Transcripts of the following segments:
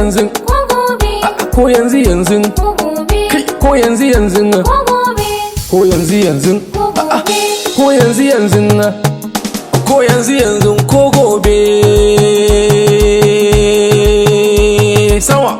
yanzu ko gobe, ko yanzu yanzu ko gobe, ko yanzu yanzu ko gobe, ko yanzu yanzu ko gobe, ko yanzu yanzu ko yanzu yanzu ko gobe sama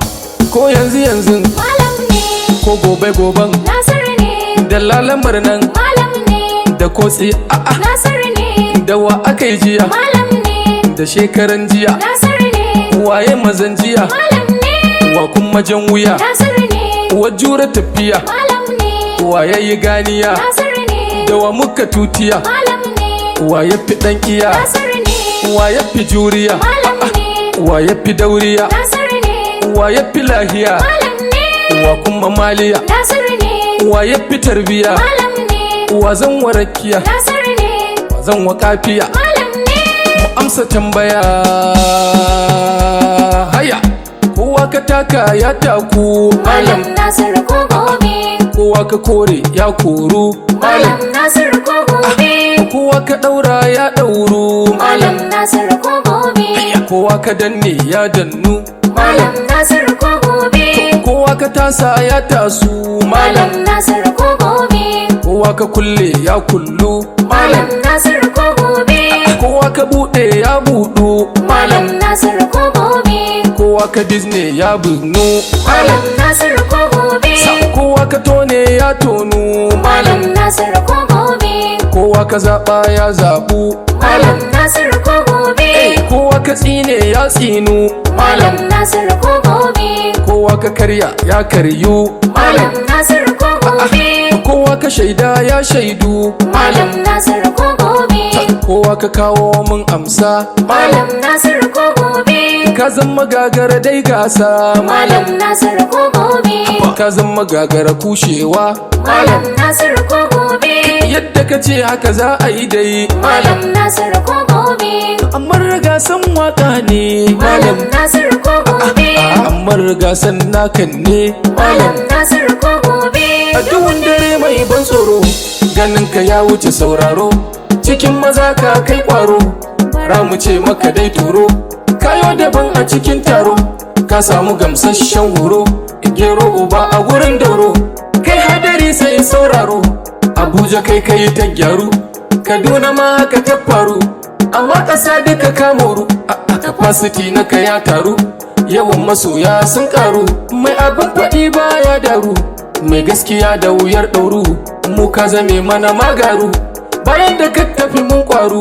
ko yanzu yanzu Malam ne, ko gobe goben Nasiru ne, da lalamar nan Malam ne, da kotsi Nasiru ne, da wa aka yi jiya Malam ne, da shekaran jiya Nasiru ne, waye mazan jiya Malam ne, wa kuma jan wuya Nasiru ne, wa jura tafiya Malam ne, wa yayi ganiya Nasiru ne, da wa muka tutiya Malam ne, wa ya fi dan iya Nasiru ne, wa ya fi juriya Malam ne, wa ya fi dauriya Nasiru ne, wa ya fi lahiya Malam ne, wa kuma maliya Nasiru ne, wa ya fi tarbiya Malam ne, wa zan warakiya Nasiru ne, wa zan wa kafiya Malam ne, mu amsa tambaya haya kowa ka taka ya taku Malam Nasiru ko gobe, kowa ka kore ya koru Malam Nasiru ko gobe, kowa ka daura ya dauru Malam Nasiru ko gobe, kowa ka danne ya dannu Malam Nasiru ko gobe, kowa ka tasa ya tasu Malam Nasiru ko gobe, kowa ka kulle ya kullu Malam Nasiru ko gobe, kowa ka bude ya budu Malam Nasiru ko gobe, kowa ka bizne ya biznu Malam Nasiru ko gobe, kowa ka tone ya tonu Malam Nasiru ko gobe, kowa ka zaba ya zabu Malam Nasiru ko gobe, kowa ka tsine ya tsinu Malam Nasiru ko gobe, kowa ka karya ya karyu Malam Nasiru ko gobe, kowa ka shaida ya shaidu Malam Nasiru ko gobe, kowa ka kawo mun amsa Malam Nasiru ko gobe, ka zama gagara dai gasa Malam Nasiru ko gobe, ka zama gagara kushewa Malam Nasiru ko gobe, yadda ka ce haka za a yi dai Malam Nasiru ko gobe, amma rigasan waka ne Malam Nasiru ko gobe, amma rigasan nakan ne Malam Nasiru ko gobe, a duhun dare mai ban tsoro ganin ka ya wuce sauraro cikin maza ka kai kwaro bara mu ce maka dai turo kayo daban a cikin taro ka samu gamsasshen horo gero uba a gurin dauro kai hadari sai sauraro abuja kai kai ta gyaru kaduna ma haka ta faru amma ƙasa duka kamoru a capacity na ka ya taru yawan masoya sun karu mai abin faɗi baya daru mai gaskiya da wuyar ɗauru mu ka zame mana magaru bayan da ka tafi mun kwaru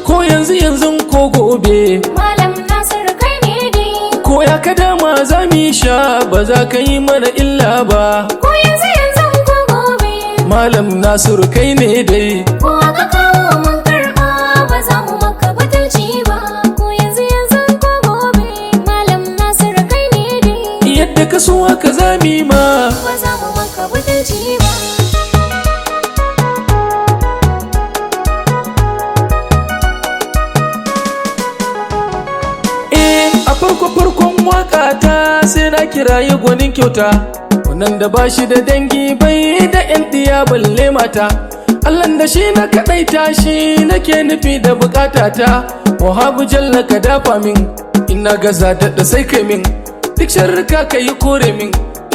ko yanzu yanzu ko gobe Malam Nasiru kai ne dai, ko ya ka dama za mu sha ba za ka yi mana illa ba ko yanzu yanzu ko gobe, Malam Nasiru kai ne dai ko aka kawo mun karɓa ba za mu maka butulci ba, ko yanzu yanzu ko gobe, Malam Nasiru kai ne dai, yadda ka so haka za mu yi ma ba za mu maka butulci ba. farkon waka ta sai na kirayi gwanin kyauta wannan da ba shi da dangi bai da yan diya balle mata Allahn da shi na kadaita shi nake nufi da bukatata wahabu jalla ka dafa min ina gaza da sai kai min duk sharrika ka yi kore min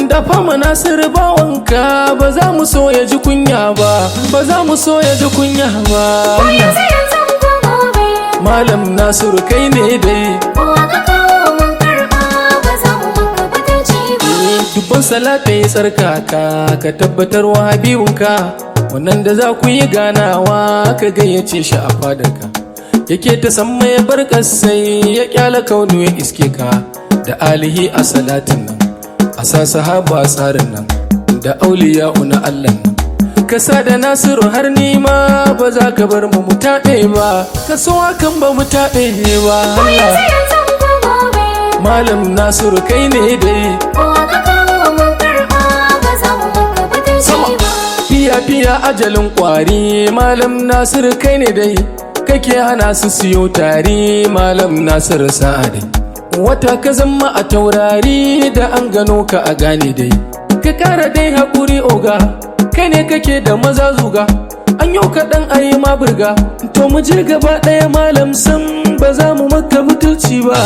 da fama Nasiru bawanka ba za mu so ya ji kunya ba ba za mu so ya ji kunya ba Ko yanzu yanzu ko gobe, Malam Nasiru kai ne dai ko aka kawo mun karɓa ba za mu maka butulci ba. dubban salatai tsarkaka ka tabbatar wa habibinka wannan da za ku yi ganawa ka gayyace shi a fadarka yake ta samma ya bar kasai ya kyala kaunu ya iske ka da alihi a salatin nan a sa sahaba tsarin nan da auliya na Allah nan ka sa da Nasiru har nima ba za ka bar mu mutaɗe ba ka so hakan ba mu taɗe ba Ko yanzu yanzu ko gobe, Malam Nasiru kai ne dai ko aka kawo mun karɓa ba za mu maka butulci ba. fiya ajalin kwari Malam Nasiru kai ne dai kake hana su siyo tari Malam Nasiru sa'adi wata ka zama a taurari da an gano ka a gane dai ka kara dai haƙuri oga kai ne kake da maza zuga an yau kaɗan a yi ma burga to mu je gaba ɗaya malam sam ba za mu maka butulci ba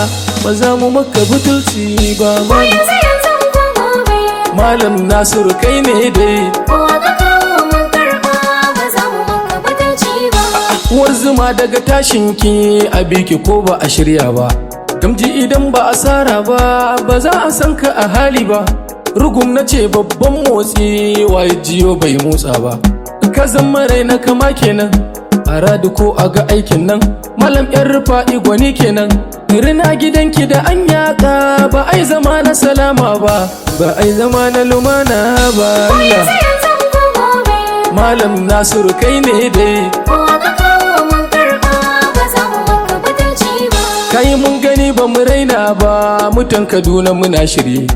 ba za mu maka butulci ba. Ko yanzu yanzu ko gobe Malam Nasiru kai ne dai. kowa ka kawo mun karɓa ba za mu maka butulci ba. Uwar zuma daga tashinki a biki ko ba a shirya ba. Gamji idan ba a sara ba, ba za a san ka a hali ba. Rugum na ce babban motsi waye jiyo bai motsa ba. Ka zama raina kama kenan, a radu ko a ga aikin nan. Malam Elrufai gwani kenan, rina gidanki da an yaƙa. Ba ai zama na salama ba, ba ai zama na lumana ba. Ko yanzu yanzu ko gobe Malam Nasiru kai ne dai. kowa ka kawo mun karɓa ba za mu maka butulci ba. Kai mun gani ba mu raina ba, mutan Kaduna muna shirye.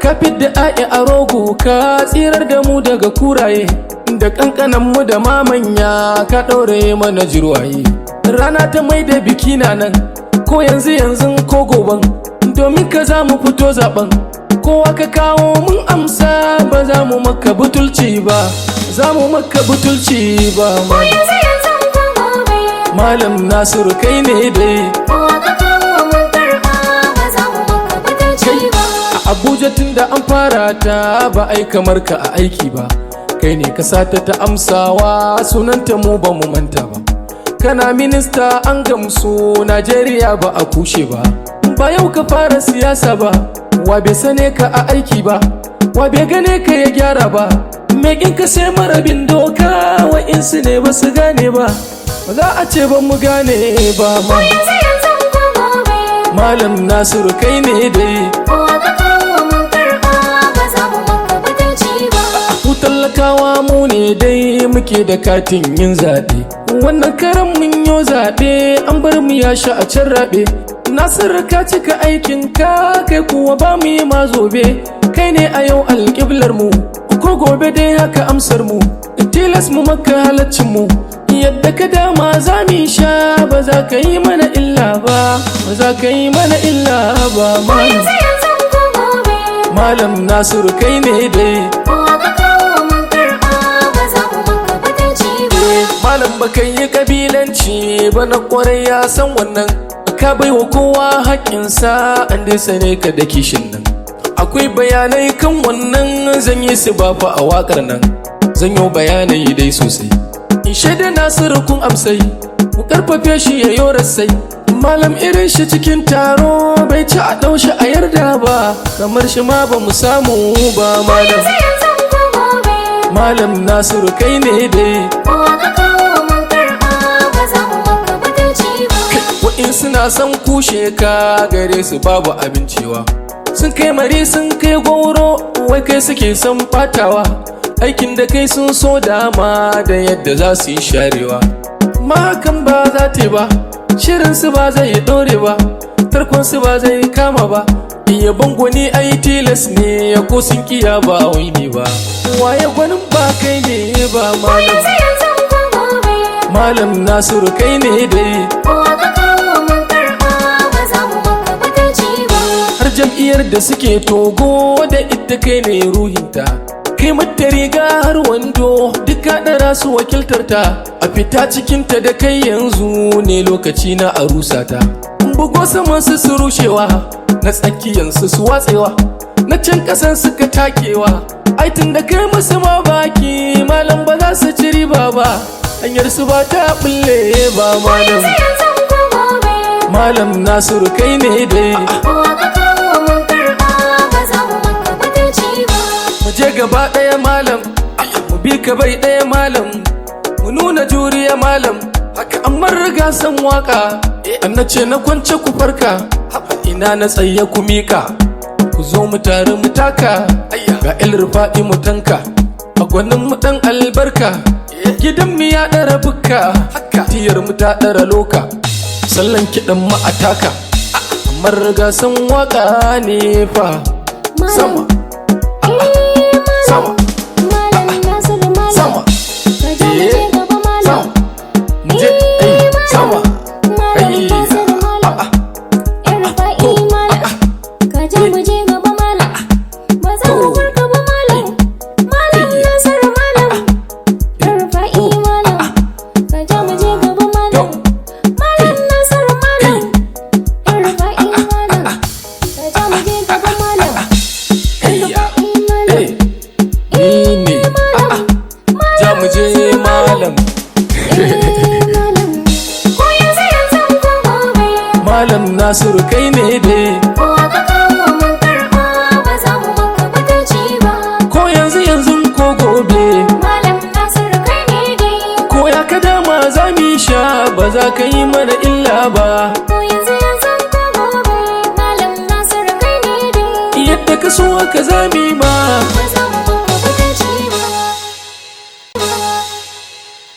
Ka fidda Ayi a rogo, ka tsirar da mu daga kuraye. Da kankanan mu da mamanya, ka ɗaure mana jirwaye. Rana ta mai da biki na nan, ko yanzu yanzu ko goban. Domin ka za mu fito zaben, kowa ka kawo mun amsa. Ba za mu maka butulci ba, za mu maka butulci ba. Ko yanzu yanzu ko gobe Malam Nasiru kai ne dai. kowa ka kawo mun karɓa ba za mu maka butulci ba. A Abuja tun da an fara ta, ba ai kamar ka a aiki ba. Kai ne ka sata ta amsawa, sunanta mu ba mu manta ba. Kana minista an gamsu, Najeriya ba a kushe ba. Ba yau ka fara siyasa ba, wa bai sane ka a aiki ba, wa bai gane ka ya gyara ba. Mekin ka sai marabin doka, wa'insu ne ba su gane ba. Ba za a ce ba mu gane ba Ko ma. yanzu yanzu ko gobe Malam Nasiru kai ne dai. kowa ka kawo mun karɓa ba za mu maka butulci ba. Mu talakawa mu ne dai muke da katin yin zaɓe. Wannan karan mun yo zaɓe, an bar mu ya sha a can raɓe. Nasiru ka cika aikin ka, kai kuwa ba mu yi ma zobe. Kai ne a yau alƙiblar mu, ko gobe dai haka amsar mu. Tilas mu maka halaccin mu, yadda ka dama za mu sha. Ba za ka yi mana illa ba, ba za ka yi mana illa ba. Ko yanzu yanzu ko gobe Malam Nasiru kai ne dai. kowa ka kawo mun karɓa ba za mu maka butulci ba. Malam baka yi kabilanci ba, na kwarai ya san wannan. Ka bai wa kowa haƙƙinsa, an dai sane ka da kishin nan. Akwai bayanai kan wannan, zan yi su ba fa a waƙar nan. Zan yi bayanai dai sosai. In shaida Nasiru kun amsai, ku karfafe shi ya yo rasai. Malam irin shi cikin taro, bai ci a ɗaushe a yarda ba. Kamar shi ma ba mu samu ba. Malam Yanzu yanzu ko gobe Malam Nasiru kai ne dai. kowa ka kawo mun karɓa ba za mu maka butulci ba. Wa'in suna son kushe ka, gare su babu abincewa. Sun kai mari sun kai goro, wai kai suke son batawa. Aikin da kai sun so dama, da yadda za su yi sharewa. Ma hakan ba za ta yi ba, shirin su ba zai ɗore ba, tarkon su ba zai kama ba. Iya bangoni ai tilas ne, ya ko sun kiya ba wai ne ba. Waye gwanin ba kai ne ba. Malam Yanzu yanzu ko gobe Malam Nasiru kai ne dai. kowa ka kawo mun karɓa ba za mu maka butulci ba. Har jam'iyyar da suke togo, da ita kai ne ruhinta. Kai mata riga har wando, duka ɗara su wakiltar ta. A fita cikinta da kai yanzu ne lokaci na a rusa ta. Bugo saman su rushewa, na tsakiyansu su watsewa, na can ƙasan suka takewa. Aitin da kai musu ma baki, malam ba za su ci riba ba. Hanyar su ba ta bulle ba. Malam Yanzu yanzu ko gobe Malam Nasiru kai ne dai. kowa ka kawo mun karɓa ba za mu maka butulci ba. Mu je gaba ɗaya malam, mu bi ka bai ɗaya malam, mu nuna juriya malam. Haka Ammar Rigasan waka, an na ce na kwance ku farka. Ina na tsaye ku mika, ku zo mu tare mu taka. Ga Elrufai mu tanka, a gwanin mu ɗan albarka. Gidan mu ya ɗara bukka, tiyar mu ta ɗara loka. Sallan kiɗan mu a taka, Ammar Rigasan waka ne fa. Sama sama Malam Nasiru malam sama ka ja mu je gaba malam. sama mu je sama Malam Nasiru malam Elrufai malam ka ja mu je gaba malam. Ba za mu farka ba malam. Malam Nasiru malam Elrufai malam ka ja mu je gaba malam. Malam Nasiru malam Elrufai malam Malam Nasiru kai ne dai. Kowa ka kawo mun karɓa ba za mu maka butulci ba. Ko yanzu yanzu ko gobe, Malam Nasiru kai ne dai. ko ya ka dama za mu yi sha ba za ka yi mana illa ba. Ko yanzu yanzu ko gobe, Malam Nasiru kai ne dai. Yadda ka so ka zami ma. Ba